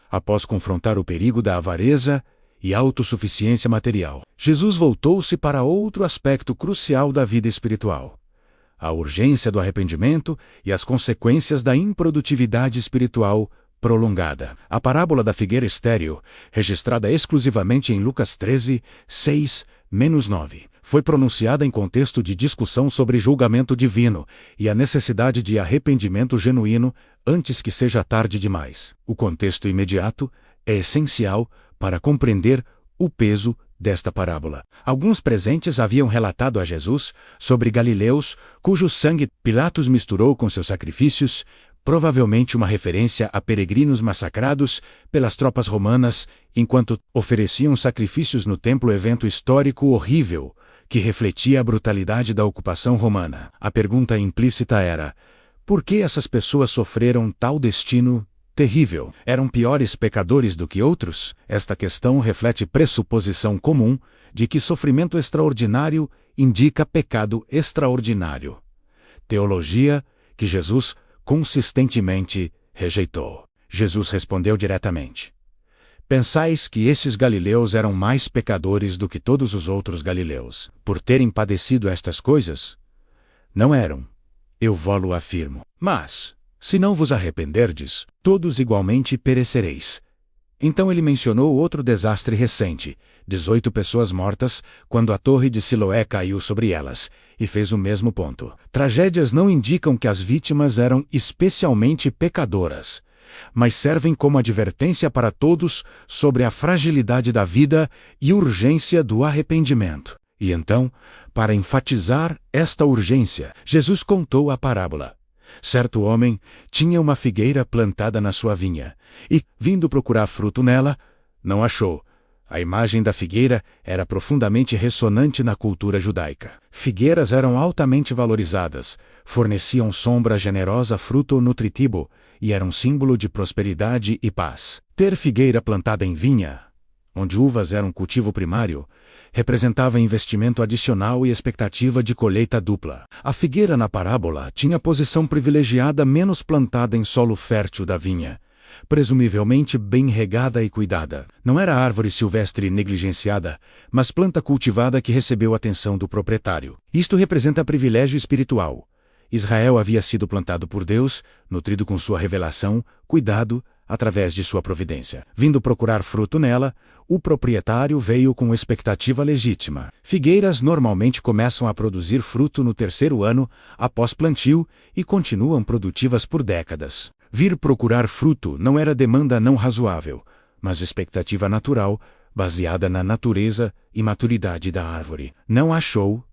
após confrontar o perigo da avareza e autossuficiência material, Jesus voltou-se para outro aspecto crucial da vida espiritual: a urgência do arrependimento e as consequências da improdutividade espiritual prolongada. A parábola da figueira estéril, registrada exclusivamente em Lucas 13, 6-9, foi pronunciada em contexto de discussão sobre julgamento divino e a necessidade de arrependimento genuíno antes que seja tarde demais. O contexto imediato é essencial para compreender o peso desta parábola. Alguns presentes haviam relatado a Jesus sobre galileus cujo sangue Pilatos misturou com seus sacrifícios, provavelmente uma referência a peregrinos massacrados pelas tropas romanas enquanto ofereciam sacrifícios no templo, evento histórico horrível que refletia a brutalidade da ocupação romana. A pergunta implícita era: por que essas pessoas sofreram tal destino terrível? Eram piores pecadores do que outros? Esta questão reflete pressuposição comum de que sofrimento extraordinário indica pecado extraordinário. Teologia que Jesus consistentemente rejeitou. Jesus respondeu diretamente: pensais que esses galileus eram mais pecadores do que todos os outros galileus, por terem padecido estas coisas? Não eram, eu vo-lo afirmo. Mas, se não vos arrependerdes, todos igualmente perecereis. Então ele mencionou outro desastre recente: 18 pessoas mortas quando a torre de Siloé caiu sobre elas, e fez o mesmo ponto. Tragédias não indicam que as vítimas eram especialmente pecadoras, mas servem como advertência para todos sobre a fragilidade da vida e urgência do arrependimento. E então, para enfatizar esta urgência, Jesus contou a parábola. Certo homem tinha uma figueira plantada na sua vinha, e, vindo procurar fruto nela, não achou. A imagem da figueira era profundamente ressonante na cultura judaica. Figueiras eram altamente valorizadas, forneciam sombra generosa, fruto nutritivo, e eram símbolo de prosperidade e paz. Ter figueira plantada em vinha, onde uvas eram cultivo primário, representava investimento adicional e expectativa de colheita dupla. A figueira na parábola tinha posição privilegiada, menos plantada em solo fértil da vinha, presumivelmente bem regada e cuidada. Não era árvore silvestre negligenciada, mas planta cultivada que recebeu atenção do proprietário. Isto representa privilégio espiritual. Israel havia sido plantado por Deus, nutrido com sua revelação, cuidado, através de sua providência. Vindo procurar fruto nela, o proprietário veio com expectativa legítima. Figueiras normalmente começam a produzir fruto no terceiro ano após plantio e continuam produtivas por décadas. Vir procurar fruto não era demanda não razoável, mas expectativa natural, baseada na natureza e maturidade da árvore. Não achou.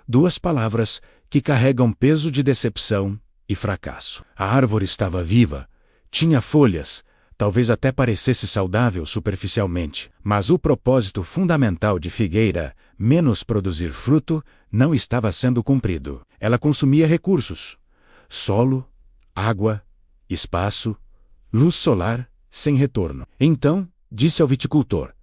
Duas palavras que carregam peso de decepção e fracasso. A árvore estava viva, tinha folhas, talvez até parecesse saudável superficialmente, mas o propósito fundamental de figueira, menos produzir fruto, não estava sendo cumprido. Ela consumia recursos: solo, água, espaço, luz solar, sem retorno. Então, disse ao viticultor: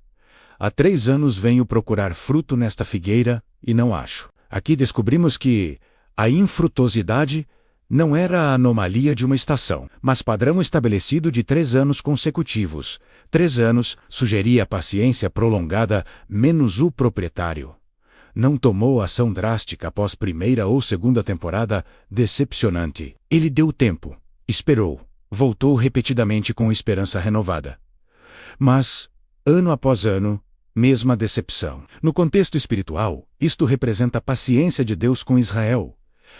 há 3 anos venho procurar fruto nesta figueira e não acho. Aqui descobrimos que a infrutuosidade não era a anomalia de uma estação, mas padrão estabelecido de 3 anos consecutivos. 3 anos sugeria paciência prolongada, menos o proprietário não tomou ação drástica após primeira ou segunda temporada decepcionante. Ele deu tempo, esperou, voltou repetidamente com esperança renovada. Mas, ano após ano, mesma decepção. No contexto espiritual, isto representa a paciência de Deus com Israel.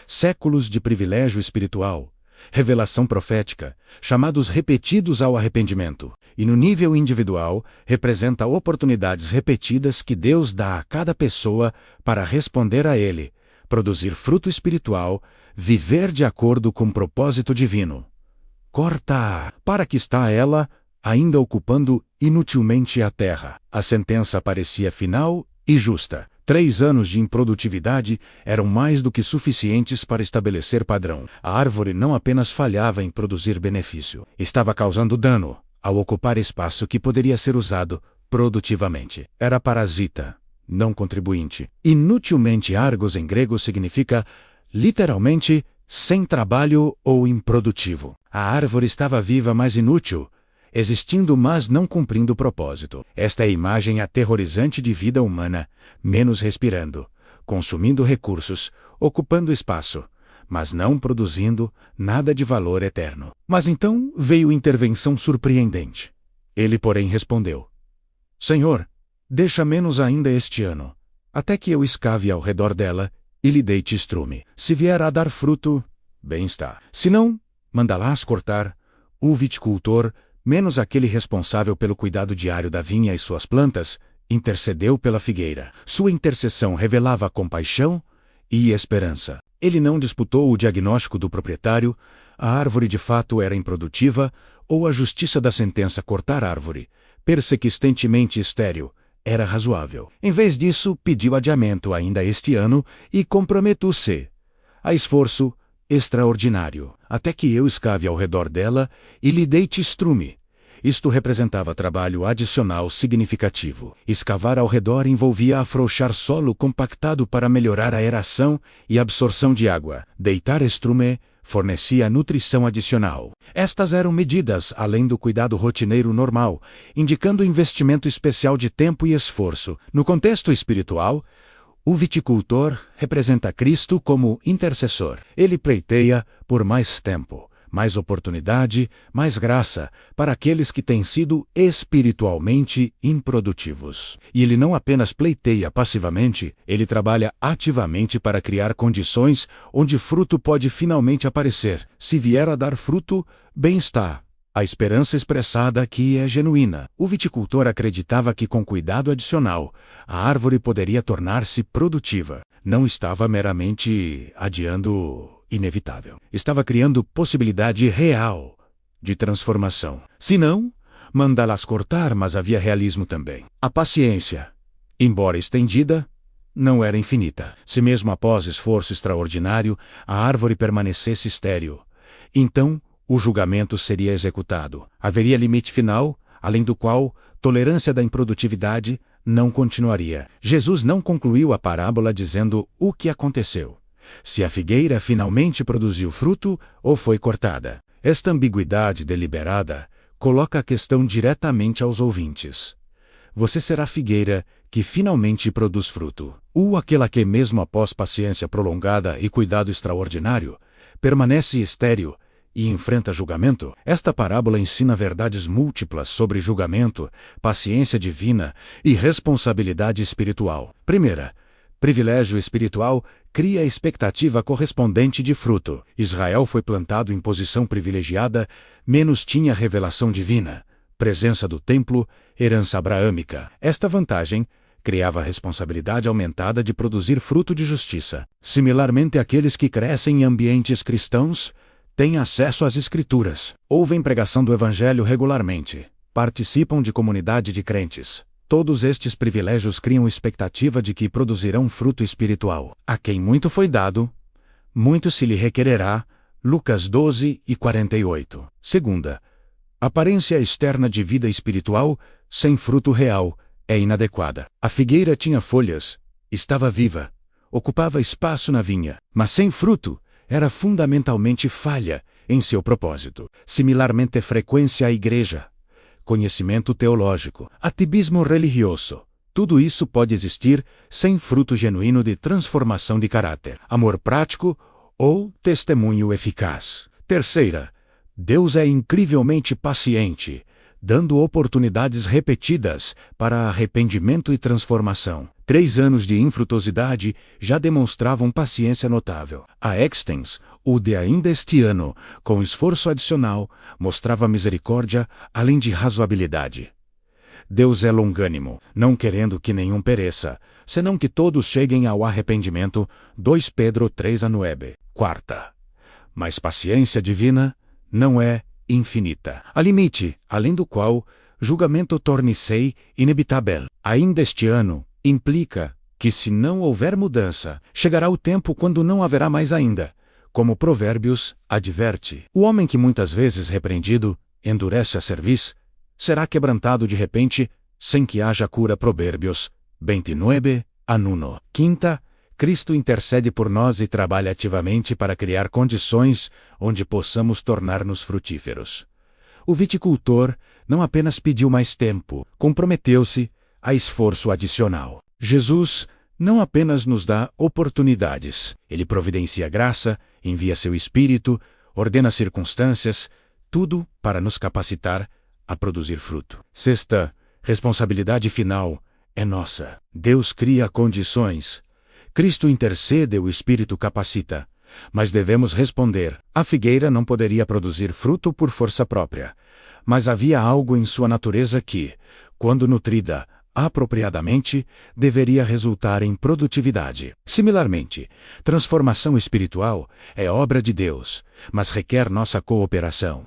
Séculos de privilégio espiritual, revelação profética, chamados repetidos ao arrependimento. E no nível individual, representa oportunidades repetidas que Deus dá a cada pessoa para responder a Ele, produzir fruto espiritual, viver de acordo com o propósito divino. Corta! Para que está ela, ainda ocupando inutilmente a terra. A sentença parecia final e justa. 3 anos de improdutividade eram mais do que suficientes para estabelecer padrão. A árvore não apenas falhava em produzir benefício, estava causando dano ao ocupar espaço que poderia ser usado produtivamente. Era parasita, não contribuinte. Inutilmente argos em grego significa, literalmente, sem trabalho ou improdutivo. A árvore estava viva, mas inútil. existindo mas não cumprindo o propósito. Esta é a imagem aterrorizante de vida humana, menos respirando, consumindo recursos, ocupando espaço, mas não produzindo nada de valor eterno. Mas então veio intervenção surpreendente. Ele, porém, respondeu: Senhor, deixa menos ainda este ano, até que eu escave ao redor dela e lhe deite estrume. Se vier a dar fruto, bem está. Se não, mandá-las cortar. O viticultor, menos aquele responsável pelo cuidado diário da vinha e suas plantas, intercedeu pela figueira. Sua intercessão revelava compaixão e esperança. Ele não disputou o diagnóstico do proprietário, a árvore de fato era improdutiva, ou a justiça da sentença cortar árvore, persistentemente estéril, era razoável. Em vez disso, pediu adiamento ainda este ano e comprometu-se a esforço extraordinário, até que eu escave ao redor dela e lhe deite estrume. Isto representava trabalho adicional significativo. Escavar ao redor envolvia afrouxar solo compactado para melhorar a aeração e absorção de água. Deitar estrume fornecia nutrição adicional. Estas eram medidas além do cuidado rotineiro normal, indicando investimento especial de tempo e esforço. No contexto espiritual, o viticultor representa Cristo como intercessor. Ele pleiteia por mais tempo, mais oportunidade, mais graça para aqueles que têm sido espiritualmente improdutivos. E ele não apenas pleiteia passivamente, ele trabalha ativamente para criar condições onde fruto pode finalmente aparecer. Se vier a dar fruto, bem está. A esperança expressada aqui é genuína. O viticultor acreditava que com cuidado adicional, a árvore poderia tornar-se produtiva. Não estava meramente adiando inevitável. Estava criando possibilidade real de transformação. Se não, mandá-las cortar, mas havia realismo também. A paciência, embora estendida, não era infinita. Se mesmo após esforço extraordinário, a árvore permanecesse estéril, então o julgamento seria executado. Haveria limite final, além do qual tolerância da improdutividade não continuaria. Jesus não concluiu a parábola dizendo o que aconteceu: se a figueira finalmente produziu fruto ou foi cortada. Esta ambiguidade deliberada coloca a questão diretamente aos ouvintes. Você será a figueira que finalmente produz fruto, ou aquela que, mesmo após paciência prolongada e cuidado extraordinário, permanece estéril e enfrenta julgamento? Esta parábola ensina verdades múltiplas sobre julgamento, paciência divina e responsabilidade espiritual. Primeira, privilégio espiritual cria a expectativa correspondente de fruto. Israel foi plantado em posição privilegiada, menos tinha revelação divina, presença do templo, herança abraâmica. Esta vantagem criava a responsabilidade aumentada de produzir fruto de justiça. Similarmente, aqueles que crescem em ambientes cristãos têm acesso às Escrituras, ouvem pregação do Evangelho regularmente, participam de comunidade de crentes. Todos estes privilégios criam expectativa de que produzirão fruto espiritual. A quem muito foi dado, muito se lhe requererá. Lucas 12:48. Segunda, aparência externa de vida espiritual, sem fruto real, é inadequada. A figueira tinha folhas, estava viva, ocupava espaço na vinha, mas sem fruto, era fundamentalmente falha em seu propósito. Similarmente, frequência à igreja, conhecimento teológico, ativismo religioso, tudo isso pode existir sem fruto genuíno de transformação de caráter, amor prático ou testemunho eficaz. Terceira, Deus é incrivelmente paciente, dando oportunidades repetidas para arrependimento e transformação. 3 anos de infrutuosidade já demonstravam paciência notável. A Extens, o de ainda este ano, com esforço adicional, mostrava misericórdia além de razoabilidade. Deus é longânimo, não querendo que nenhum pereça, senão que todos cheguem ao arrependimento. 2 Pedro 3:9. Quarta, mas paciência divina não é infinita. Há limite, além do qual julgamento torne-se inevitável. Ainda este ano implica que, se não houver mudança, chegará o tempo quando não haverá mais ainda. Como Provérbios adverte, o homem que muitas vezes repreendido endurece a cerviz, será quebrantado de repente, sem que haja cura. Provérbios 29:1. Quinta, Cristo intercede por nós e trabalha ativamente para criar condições onde possamos tornar-nos frutíferos. O viticultor não apenas pediu mais tempo, comprometeu-se a esforço adicional. Jesus não apenas nos dá oportunidades, ele providencia graça, envia seu Espírito, ordena circunstâncias, tudo para nos capacitar a produzir fruto. Sexta responsabilidade final é nossa. Deus cria condições. Cristo intercede, o Espírito capacita. Mas devemos responder. A figueira não poderia produzir fruto por força própria. Mas havia algo em sua natureza que, quando nutrida apropriadamente, deveria resultar em produtividade. Similarmente, transformação espiritual é obra de Deus, mas requer nossa cooperação.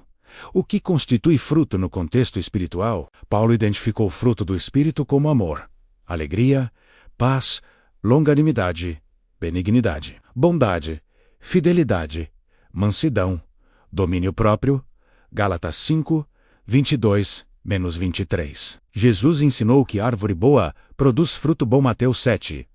O que constitui fruto no contexto espiritual? Paulo identificou o fruto do Espírito como amor, alegria, paz, longanimidade, benignidade, bondade, fidelidade, mansidão, domínio próprio. Gálatas 5, 22-23. Jesus ensinou que árvore boa produz fruto bom. Mateus 7,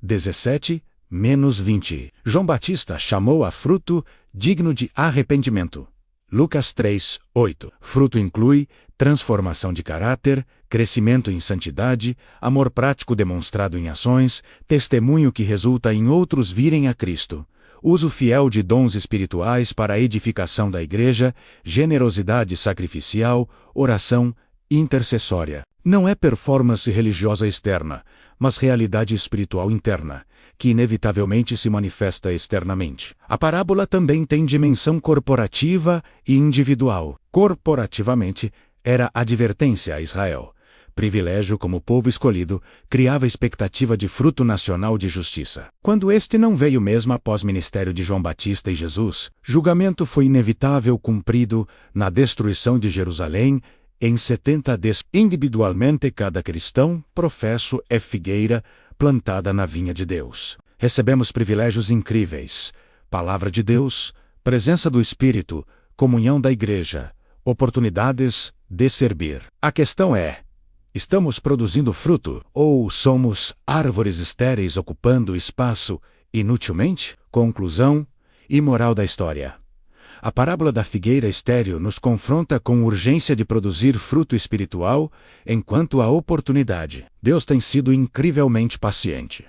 17-20. João Batista chamou a fruto digno de arrependimento. Lucas 3, 8. Fruto inclui transformação de caráter, crescimento em santidade, amor prático demonstrado em ações, testemunho que resulta em outros virem a Cristo, uso fiel de dons espirituais para a edificação da igreja, generosidade sacrificial, oração intercessória. Não é performance religiosa externa, mas realidade espiritual interna, que inevitavelmente se manifesta externamente. A parábola também tem dimensão corporativa e individual. Corporativamente, era advertência a Israel. Privilégio como povo escolhido, criava expectativa de fruto nacional de justiça. Quando este não veio mesmo após ministério de João Batista e Jesus, julgamento foi inevitável cumprido na destruição de Jerusalém em 70 dias. Individualmente, cada cristão, professo, é figueira plantada na vinha de Deus. Recebemos privilégios incríveis: palavra de Deus, presença do Espírito, comunhão da igreja, oportunidades de servir. A questão é: estamos produzindo fruto ou somos árvores estéreis ocupando espaço inutilmente? Conclusão e moral da história. A parábola da figueira estéril nos confronta com a urgência de produzir fruto espiritual enquanto há oportunidade. Deus tem sido incrivelmente paciente.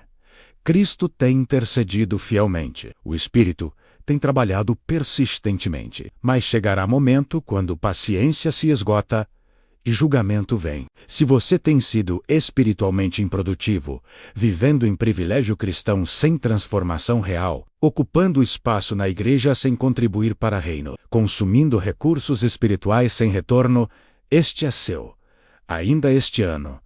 Cristo tem intercedido fielmente. O Espírito tem trabalhado persistentemente. Mas chegará momento quando paciência se esgota e julgamento vem. Se você tem sido espiritualmente improdutivo, vivendo em privilégio cristão sem transformação real, ocupando espaço na igreja sem contribuir para o reino, consumindo recursos espirituais sem retorno, este é seu. Ainda este ano.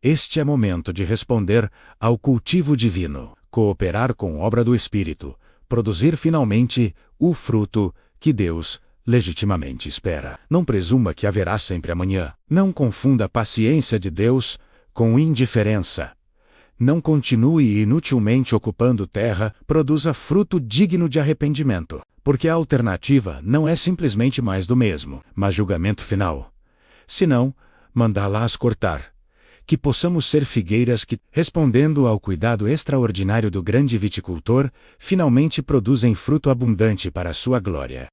Este é momento de responder ao cultivo divino, cooperar com a obra do Espírito, produzir finalmente o fruto que Deus legitimamente espera. Não presuma que haverá sempre amanhã. Não confunda a paciência de Deus com indiferença. Não continue inutilmente ocupando terra, produza fruto digno de arrependimento, porque a alternativa não é simplesmente mais do mesmo, mas julgamento final. Senão, mandá-las cortar. Que possamos ser figueiras que, respondendo ao cuidado extraordinário do grande viticultor, finalmente produzem fruto abundante para a sua glória.